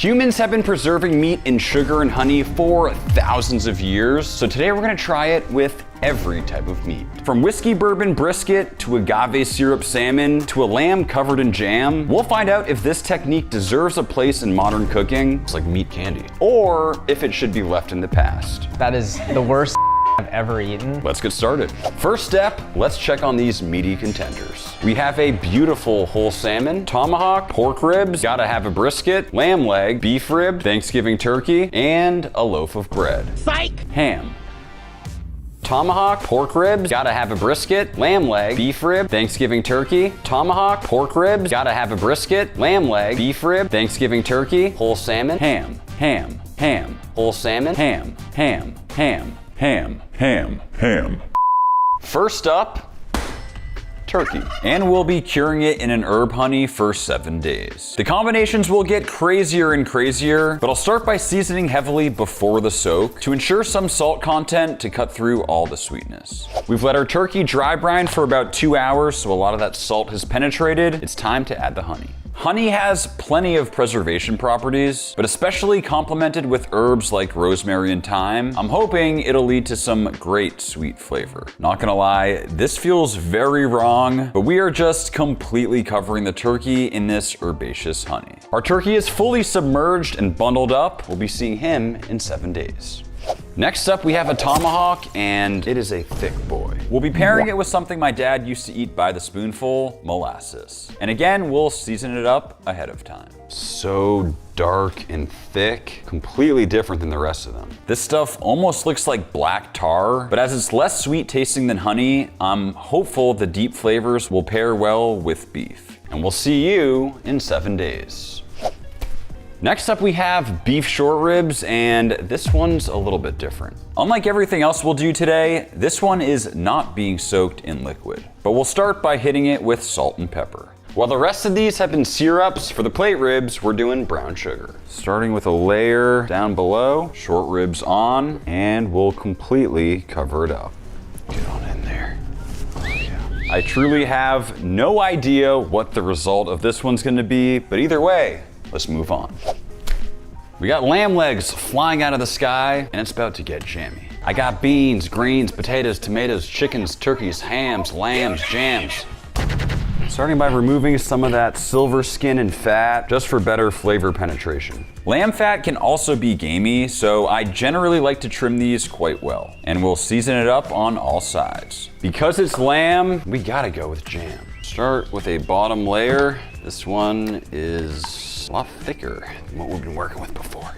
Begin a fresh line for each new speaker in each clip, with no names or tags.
Humans have been preserving meat in sugar and honey for thousands of years, so today we're gonna try it with every type of meat. From whiskey bourbon brisket to agave syrup salmon to a lamb covered in jam, we'll find out if this technique deserves a place in modern cooking. It's like meat candy. Or if it should be left in the past.
That is the worst I've ever eaten.
Let's get started. First step, let's check on these meaty contenders. We have a beautiful whole salmon, tomahawk, pork ribs, gotta have a brisket, lamb leg, beef rib, Thanksgiving turkey, and a loaf of bread.
Psych!
Ham. Tomahawk, pork ribs, gotta have a brisket, lamb leg, beef rib, Thanksgiving turkey, tomahawk, pork ribs, gotta have a brisket, lamb leg, beef rib, Thanksgiving turkey, whole salmon, ham, ham, ham, whole salmon, ham, ham, ham, ham, ham, ham. First up, turkey. And we'll be curing it in an herb honey for 7 days. The combinations will get crazier and crazier, but I'll start by seasoning heavily before the soak to ensure some salt content to cut through all the sweetness. We've let our turkey dry brine for about 2 hours, so a lot of that salt has penetrated. It's time to add the honey. Honey has plenty of preservation properties, but especially complemented with herbs like rosemary and thyme, I'm hoping it'll lead to some great sweet flavor. Not gonna lie, this feels very wrong, but we are just completely covering the turkey in this herbaceous honey. Our turkey is fully submerged and bundled up. We'll be seeing him in 7 days. Next up, we have a tomahawk, and it is a thick boy. We'll be pairing it with something my dad used to eat by the spoonful, molasses. And again, we'll season it up ahead of time. So dark and thick, completely different than the rest of them. This stuff almost looks like black tar, but as it's less sweet tasting than honey, I'm hopeful the deep flavors will pair well with beef. And we'll see you in 7 days. Next up, we have beef short ribs, and this one's a little bit different. Unlike everything else we'll do today, this one is not being soaked in liquid, but we'll start by hitting it with salt and pepper. While the rest of these have been syrups, for the plate ribs, we're doing brown sugar. Starting with a layer down below, short ribs on, and we'll completely cover it up. Get on in there. Oh, yeah. I truly have no idea what the result of this one's gonna be, but either way, let's move on. We got lamb legs flying out of the sky, and it's about to get jammy. I got beans, greens, potatoes, tomatoes, chickens, turkeys, hams, lambs, jams. Starting by removing some of that silver skin and fat, just for better flavor penetration. Lamb fat can also be gamey, so I generally like to trim these quite well. And we'll season it up on all sides. Because it's lamb, we gotta go with jam. Start with a bottom layer. This one is a lot thicker than what we've been working with before.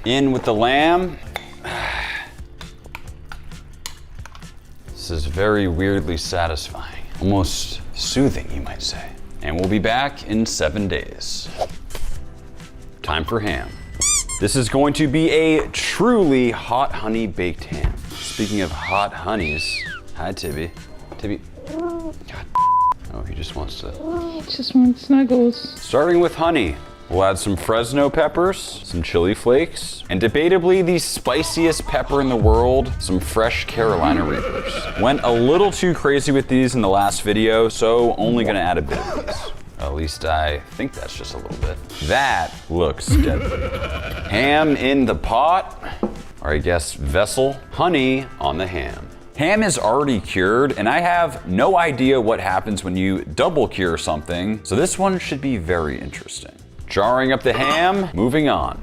In with the lamb. This is very weirdly satisfying, almost soothing, you might say. And we'll be back in 7 days. Time for ham. This is going to be a truly hot honey baked ham. Speaking of hot honeys, hi Tibby. Tibby, God, oh, he just wants to.
Just want snuggles.
Starting with honey, we'll add some Fresno peppers, some chili flakes, and debatably the spiciest pepper in the world, some fresh Carolina Reapers. Went a little too crazy with these in the last video, so only gonna add a bit of these. At least I think that's just a little bit. That looks deadly. Ham in the pot, or I guess vessel, honey on the ham. Ham is already cured, and I have no idea what happens when you double cure something, so this one should be very interesting. Jarring up the ham, moving on.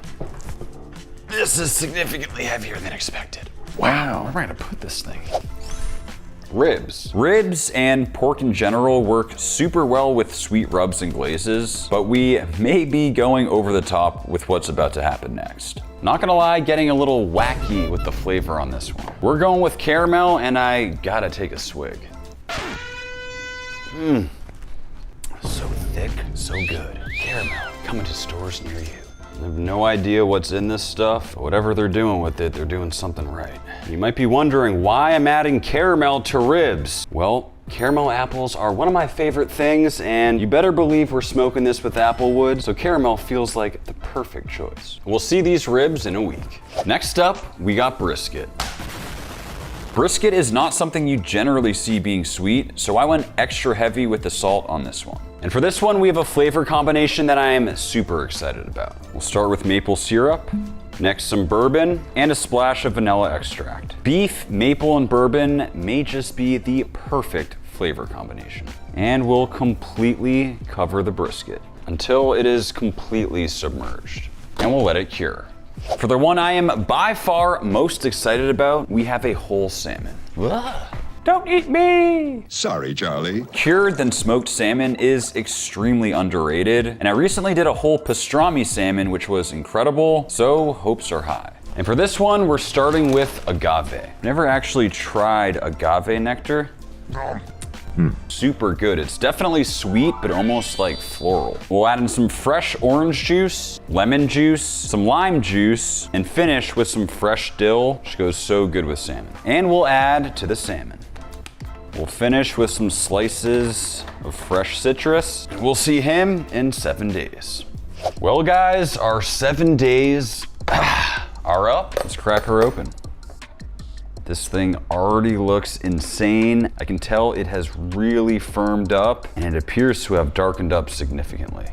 This is significantly heavier than expected. Wow, where am I gonna put this thing? Ribs. Ribs and pork in general work super well with sweet rubs and glazes, but we may be going over the top with what's about to happen next. Not gonna lie, getting a little wacky with the flavor on this one. We're going with caramel, and I gotta take a swig. So thick, so good. Caramel, coming to stores near you. I have no idea what's in this stuff, but whatever they're doing with it, they're doing something right. You might be wondering why I'm adding caramel to ribs. Well, caramel apples are one of my favorite things, and you better believe we're smoking this with apple wood, so caramel feels like the perfect choice. We'll see these ribs in a week. Next up, we got brisket. Brisket is not something you generally see being sweet, so I went extra heavy with the salt on this one. And for this one, we have a flavor combination that I am super excited about. We'll start with maple syrup, next some bourbon, and a splash of vanilla extract. Beef, maple, and bourbon may just be the perfect flavor combination. And we'll completely cover the brisket until it is completely submerged. And we'll let it cure. For the one I am by far most excited about, we have a whole salmon. Ugh. Don't eat me!
Sorry, Charlie.
Cured then smoked salmon is extremely underrated, and I recently did a whole pastrami salmon, which was incredible, so hopes are high. And for this one, we're starting with agave. Never actually tried agave nectar. Super good. It's definitely sweet, but almost like floral. We'll add in some fresh orange juice, lemon juice, some lime juice, and finish with some fresh dill, which goes so good with salmon. And we'll add to the salmon. We'll finish with some slices of fresh citrus. We'll see him in 7 days. Well, guys, our 7 days are up. Let's crack her open. This thing already looks insane. I can tell it has really firmed up and it appears to have darkened up significantly.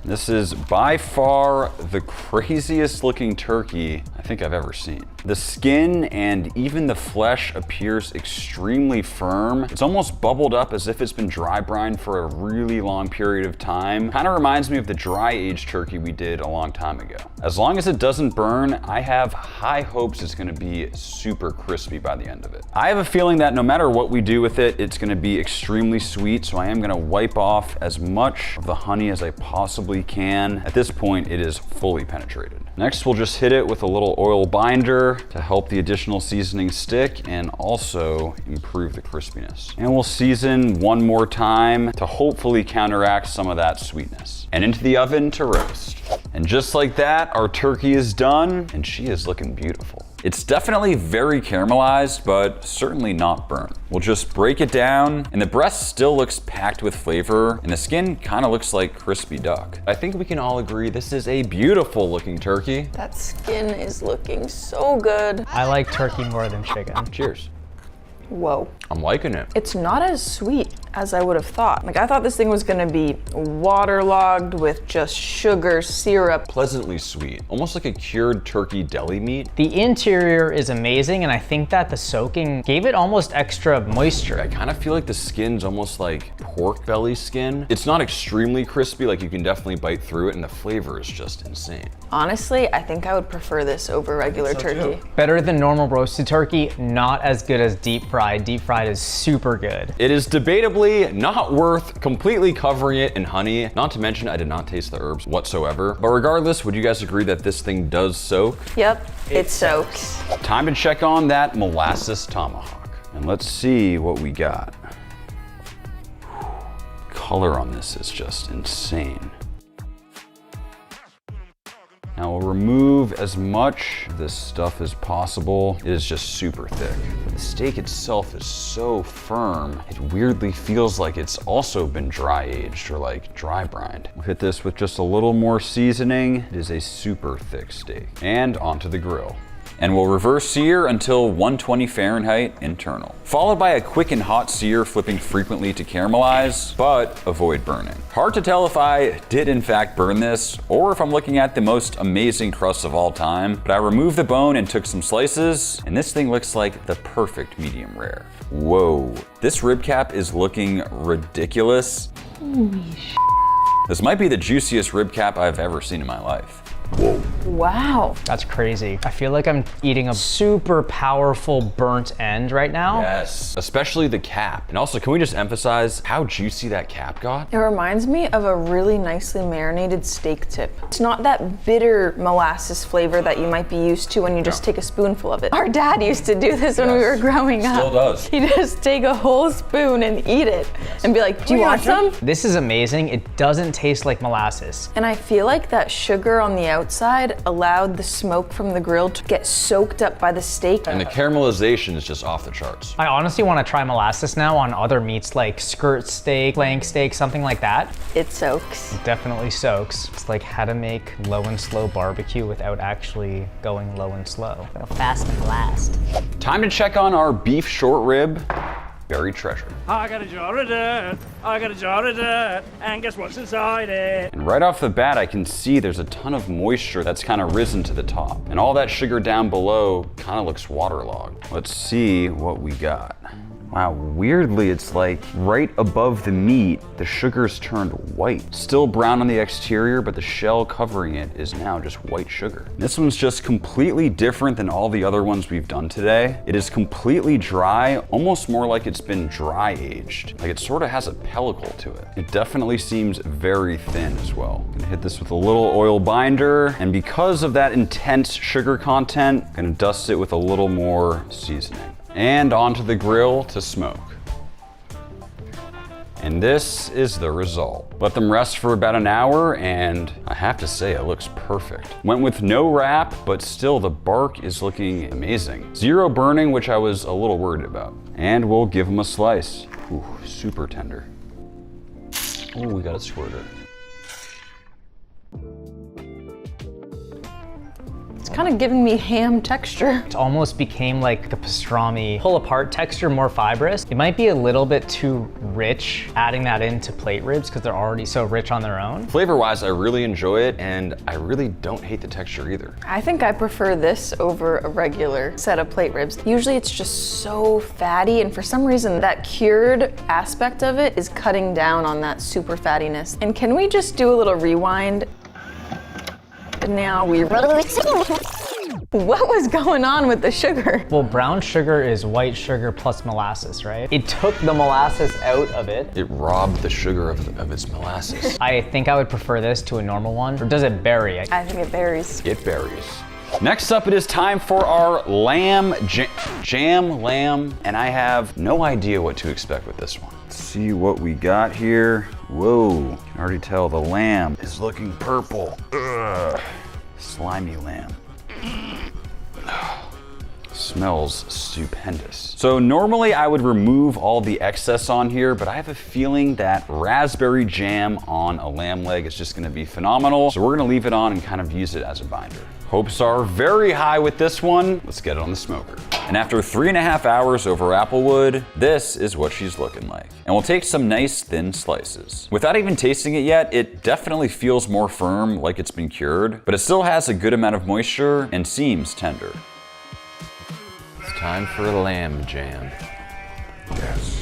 This is by far the craziest looking turkey I think I've ever seen. The skin and even the flesh appears extremely firm. It's almost bubbled up as if it's been dry brined for a really long period of time. Kind of reminds me of the dry aged turkey we did a long time ago. As long as it doesn't burn, I have high hopes it's gonna be super crispy by the end of it. I have a feeling that no matter what we do with it, it's gonna be extremely sweet, so I am gonna wipe off as much of the honey as I possibly can. At this point, it is fully penetrated. Next, we'll just hit it with a little oil binder to help the additional seasoning stick and also improve the crispiness. And we'll season one more time to hopefully counteract some of that sweetness. And into the oven to roast. And just like that, our turkey is done, and she is looking beautiful. It's definitely very caramelized, but certainly not burnt. We'll just break it down, and the breast still looks packed with flavor, and the skin kind of looks like crispy duck. I think we can all agree this is a beautiful looking turkey.
That skin is looking so good.
I like turkey more than chicken.
Cheers.
Whoa.
I'm liking it.
It's not as sweet as I would have thought. Like, I thought this thing was gonna be waterlogged with just sugar, syrup.
Pleasantly sweet, almost like a cured turkey deli meat.
The interior is amazing, and I think that the soaking gave it almost extra moisture.
I kind of feel like the skin's almost like pork belly skin. It's not extremely crispy, like you can definitely bite through it, and the flavor is just insane.
Honestly, I think I would prefer this over regular turkey.
Better than normal roasted turkey, not as good as deep fried. Deep fried is super good.
It is debatably not worth completely covering it in honey. Not to mention, I did not taste the herbs whatsoever. But regardless, would you guys agree that this thing does soak?
Yep, it soaks.
Time to check on that molasses tomahawk. And let's see what we got. Color on this is just insane. Now we'll remove as much of this stuff as possible. It is just super thick. The steak itself is so firm, it weirdly feels like it's also been dry aged or like dry brined. We'll hit this with just a little more seasoning. It is a super thick steak. And onto the grill. And we'll reverse sear until 120 Fahrenheit internal. Followed by a quick and hot sear, flipping frequently to caramelize, but avoid burning. Hard to tell if I did in fact burn this, or if I'm looking at the most amazing crust of all time, but I removed the bone and took some slices, and this thing looks like the perfect medium rare. Whoa, this rib cap is looking ridiculous.
Holy sh**.
This might be the juiciest rib cap I've ever seen in my life.
Whoa. Wow.
That's crazy. I feel like I'm eating a super powerful burnt end right now.
Yes, especially the cap. And also, can we just emphasize how juicy that cap got?
It reminds me of a really nicely marinated steak tip. It's not that bitter molasses flavor that you might be used to when you just take a spoonful of it. Our dad used to do this when we were growing up.
Still does.
He'd just take a whole spoon and eat it and be like, do you want some?
This is amazing. It doesn't taste like molasses.
And I feel like that sugar on the outside side allowed the smoke from the grill to get soaked up by the steak.
And the caramelization is just off the charts.
I honestly want to try molasses now on other meats like skirt steak, flank steak, something like that.
It soaks.
It definitely soaks. It's like how to make low and slow barbecue without actually going low and slow.
Go fast and last.
Time to check on our beef short rib buried treasure.
I got a jar of dirt, I got a jar of dirt, and guess what's inside it?
And right off the bat, I can see there's a ton of moisture that's kind of risen to the top. And all that sugar down below kind of looks waterlogged. Let's see what we got. Wow, weirdly, it's like right above the meat, the sugar's turned white. Still brown on the exterior, but the shell covering it is now just white sugar. This one's just completely different than all the other ones we've done today. It is completely dry, almost more like it's been dry aged. Like it sort of has a pellicle to it. It definitely seems very thin as well. I'm gonna hit this with a little oil binder, and because of that intense sugar content, I'm gonna dust it with a little more seasoning. And onto the grill to smoke. And this is the result. Let them rest for about an hour, and I have to say it looks perfect. Went with no wrap, but still the bark is looking amazing. Zero burning, which I was a little worried about. And we'll give them a slice. Ooh, super tender.
Oh, we got it squirted.
It's kind of giving me ham texture.
It almost became like a pastrami pull apart texture, more fibrous. It might be a little bit too rich adding that into plate ribs because they're already so rich on their own.
Flavor-wise, I really enjoy it, and I really don't hate the texture either.
I think I prefer this over a regular set of plate ribs. Usually it's just so fatty, and for some reason that cured aspect of it is cutting down on that super fattiness. And can we just do a little rewind? Now what was going on with the sugar?
Well, brown sugar is white sugar plus molasses, right? It took the molasses out of it.
It robbed the sugar of its molasses.
I think I would prefer this to a normal one. Or does it berry?
I think it varies.
It varies. Next up, it is time for our lamb jam lamb, and I have no idea what to expect with this one. Let's see what we got here. Whoa, you can already tell the lamb is looking purple. Ugh. Slimy lamb. Smells stupendous. So normally I would remove all the excess on here, but I have a feeling that raspberry jam on a lamb leg is just gonna be phenomenal. So we're gonna leave it on and kind of use it as a binder. Hopes are very high with this one. Let's get it on the smoker. And after 3.5 hours over applewood, this is what she's looking like. And we'll take some nice thin slices. Without even tasting it yet, it definitely feels more firm, like it's been cured, but it still has a good amount of moisture and seems tender.
It's time for a lamb jam.
Yes.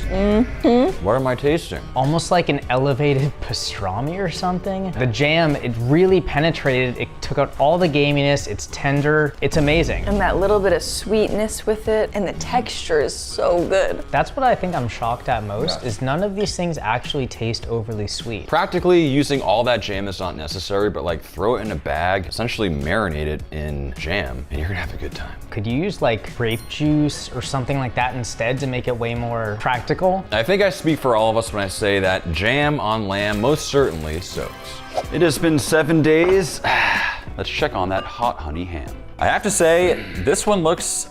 What am I tasting?
Almost like an elevated pastrami or something. The jam, it really penetrated. It took out all the gaminess. It's tender. It's amazing.
And that little bit of sweetness with it, and the texture is so good.
That's what I think I'm shocked at most, is none of these things actually taste overly sweet.
Practically using all that jam is not necessary, but like throw it in a bag, essentially marinate it in jam, and you're gonna have a good time.
Could you use like grape juice or something like that instead to make it way more practical?
I think I speak for all of us when I say that jam on lamb most certainly soaks.
It has been 7 days. Let's check on that hot honey ham. I have to say, this one looks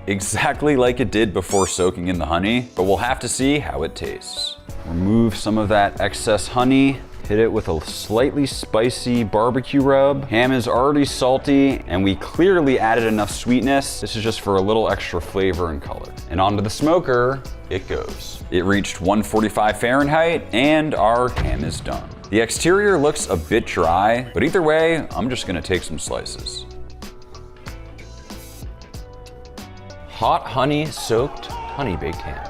exactly like it did before soaking in the honey, but we'll have to see how it tastes. Remove some of that excess honey. Hit it with a slightly spicy barbecue rub. Ham is already salty, and we clearly added enough sweetness. This is just for a little extra flavor and color. And onto the smoker it goes. It reached 145 Fahrenheit, and our ham is done. The exterior looks a bit dry, but either way, I'm just gonna take some slices.
Hot honey soaked honey baked ham.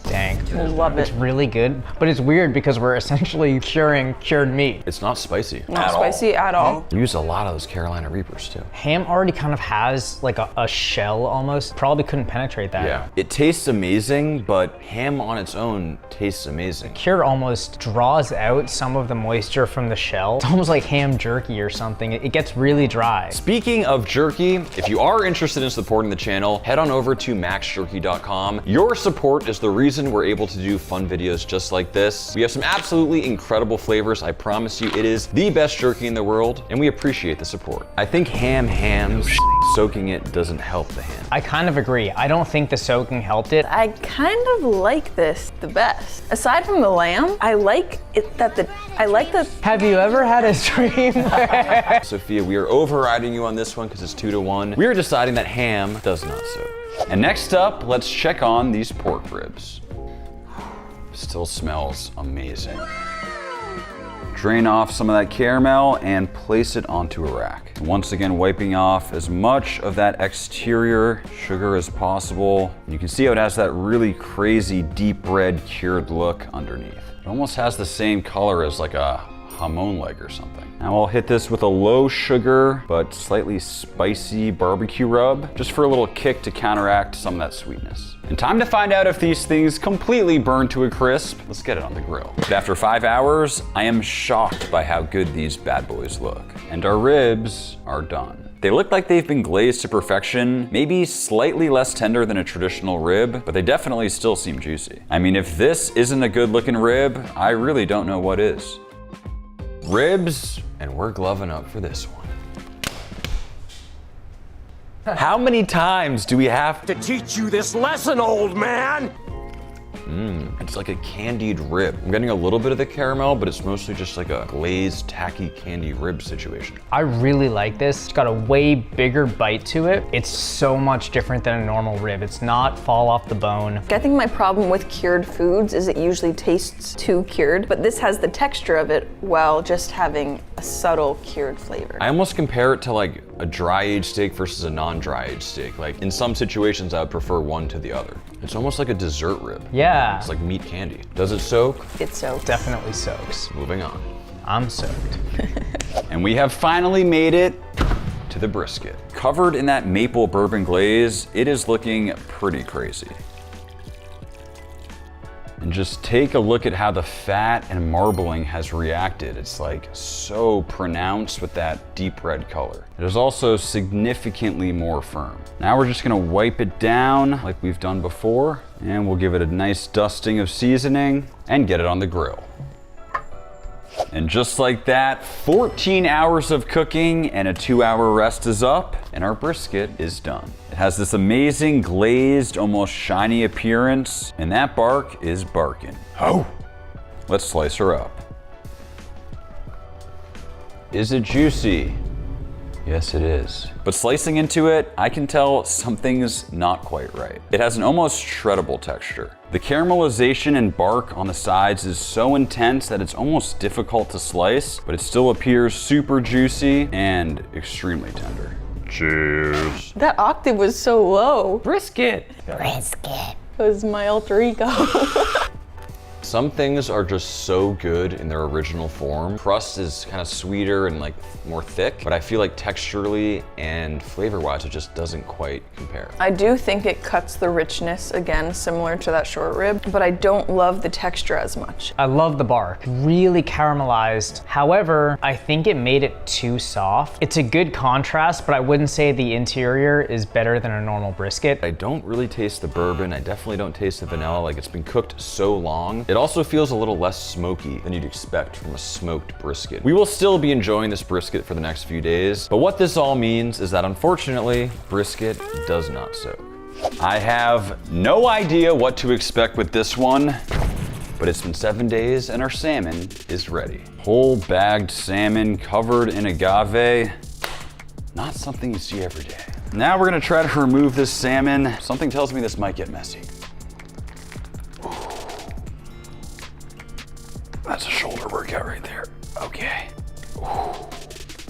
Dang.
Love
It's
it.
really good, but it's weird because we're essentially curing cured meat.
It's not spicy
Not spicy at all.
We use a lot of those Carolina Reapers too.
Ham already kind of has like a shell almost. Probably couldn't penetrate that.
Yeah. It tastes amazing, but ham on its own tastes amazing.
Cure almost draws out some of the moisture from the shell. It's almost like ham jerky or something. It gets really dry.
Speaking of jerky, if you are interested in supporting the channel, head on over to maxjerky.com. Your support is the reason we're able able to do fun videos just like this. We have some absolutely incredible flavors. I promise you, it is the best jerky in the world, and we appreciate the support. I think hams, soaking it doesn't help the ham.
I kind of agree. I don't think the soaking helped it.
I kind of like this the best. Aside from the lamb, I like it that
Have you ever had a dream where...
Sophia, we are overriding you on this one because it's 2-1. We are deciding that ham does not soak.
And next up, let's check on these pork ribs. Still smells amazing. Drain off some of that caramel and place it onto a rack. Once again, wiping off as much of that exterior sugar as possible. You can see how it has that really crazy deep red cured look underneath. It almost has the same color as like a hamon leg or something. Now I'll hit this with a low sugar but slightly spicy barbecue rub, just for a little kick to counteract some of that sweetness. And time to find out if these things completely burn to a crisp. Let's get it on the grill. But after 5 hours, I am shocked by how good these bad boys look. And our ribs are done. They look like they've been glazed to perfection, maybe slightly less tender than a traditional rib, but they definitely still seem juicy. I mean, if this isn't a good looking rib, I really don't know what is. Ribs, and we're gloving up for this one. How many times do we have to
Teach you this lesson, old man!
It's like a candied rib. I'm getting a little bit of the caramel, but it's mostly just like a glazed, tacky candy rib situation.
I really like this. It's got a way bigger bite to it. It's so much different than a normal rib. It's not fall off the bone.
I think my problem with cured foods is it usually tastes too cured, but this has the texture of it while just having a subtle cured flavor.
I almost compare it to like a dry aged steak versus a non-dry aged steak. Like in some situations, I would prefer one to the other. It's almost like a dessert rib.
Yeah.
It's like meat candy. Does it soak?
It's so
Definitely soaks.
Moving on.
I'm soaked.
And we have finally made it to the brisket. Covered in that maple bourbon glaze, it is looking pretty crazy. And just take a look at how the fat and marbling has reacted. It's like so pronounced with that deep red color. It is also significantly more firm. Now we're just gonna wipe it down like we've done before, and we'll give it a nice dusting of seasoning and get it on the grill. And just like that, 14 hours of cooking and a 2-hour rest is up, and our brisket is done. It has this amazing glazed, almost shiny appearance, and that bark is barking. Oh! Let's slice her up. Is it juicy? Yes, it is. But slicing into it, I can tell something's not quite right. It has an almost shreddable texture. The caramelization and bark on the sides is so intense that it's almost difficult to slice, but it still appears super juicy and extremely tender. Cheers.
That octave was so low.
Brisket.
It was my alter ego.
Some things are just so good in their original form. Crust is kind of sweeter and like more thick, but I feel like texturally and flavor-wise, it just doesn't quite compare.
I do think it cuts the richness, again, similar to that short rib, but I don't love the texture as much.
I love the bark. Really caramelized. However, I think it made it too soft. It's a good contrast, but I wouldn't say the interior is better than a normal brisket.
I don't really taste the bourbon. I definitely don't taste the vanilla. Like it's been cooked so long. It also feels a little less smoky than you'd expect from a smoked brisket. We will still be enjoying this brisket for the next few days, but what this all means is that unfortunately, brisket does not soak.
I have no idea what to expect with this one, but it's been 7 days and our salmon is ready. Whole bagged salmon covered in agave. Not something you see every day. Now we're gonna try to remove this salmon. Something tells me this might get messy. That's a shoulder workout right there. Okay.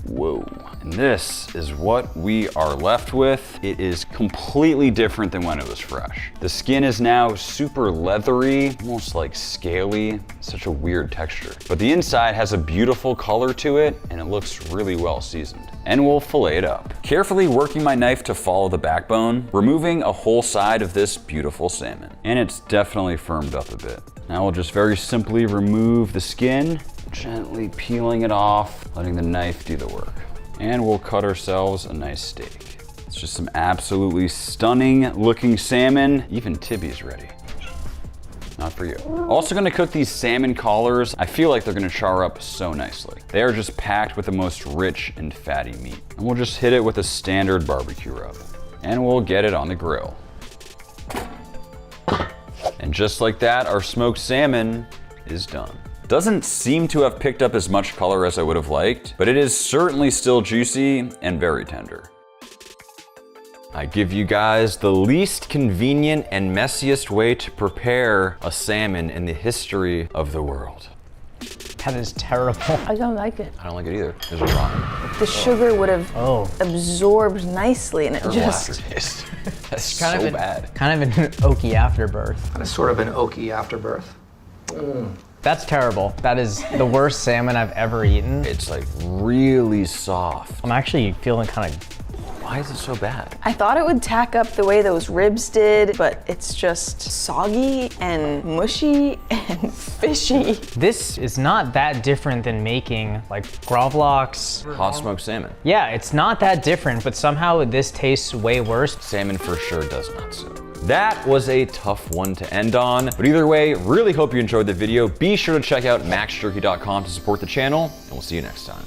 Whoa. And this is what we are left with. It is completely different than when it was fresh. The skin is now super leathery, almost like scaly. Such a weird texture. But the inside has a beautiful color to it, and it looks really well seasoned. And we'll fillet it up. Carefully working my knife to follow the backbone, removing a whole side of this beautiful salmon. And it's definitely firmed up a bit. Now we'll just very simply remove the skin, gently peeling it off, letting the knife do the work. And we'll cut ourselves a nice steak. It's just some absolutely stunning looking salmon. Even Tibby's ready. not for you. Also gonna cook these salmon collars. I feel like they're gonna char up so nicely. They are just packed with the most rich and fatty meat. And we'll just hit it with a standard barbecue rub. And we'll get it on the grill. And just like that, our smoked salmon is done. Doesn't seem to have picked up as much color as I would have liked, but it is certainly still juicy and very tender. I give you guys the least convenient and messiest way to prepare a salmon in the history of the world.
That is terrible.
I don't like it.
I don't like it either. There's a ramen.
The sugar would have
Oh.
absorbed nicely, and it
Terrible
just.
aftertaste. That's
Kind
so
of
bad.
Kind of an oaky afterbirth.
Kind of sort of an oaky afterbirth.
That's terrible. That is the worst salmon I've ever eaten.
It's like really soft.
I'm actually feeling kind of.
Why is it so bad?
I thought it would tack up the way those ribs did, but it's just soggy and mushy and fishy.
This is not that different than making like gravlax.
Hot smoked salmon.
Yeah, it's not that different, but somehow this tastes way worse.
Salmon for sure does not soak. That was a tough one to end on, but either way, really hope you enjoyed the video. Be sure to check out maxjerky.com to support the channel, and we'll see you next time.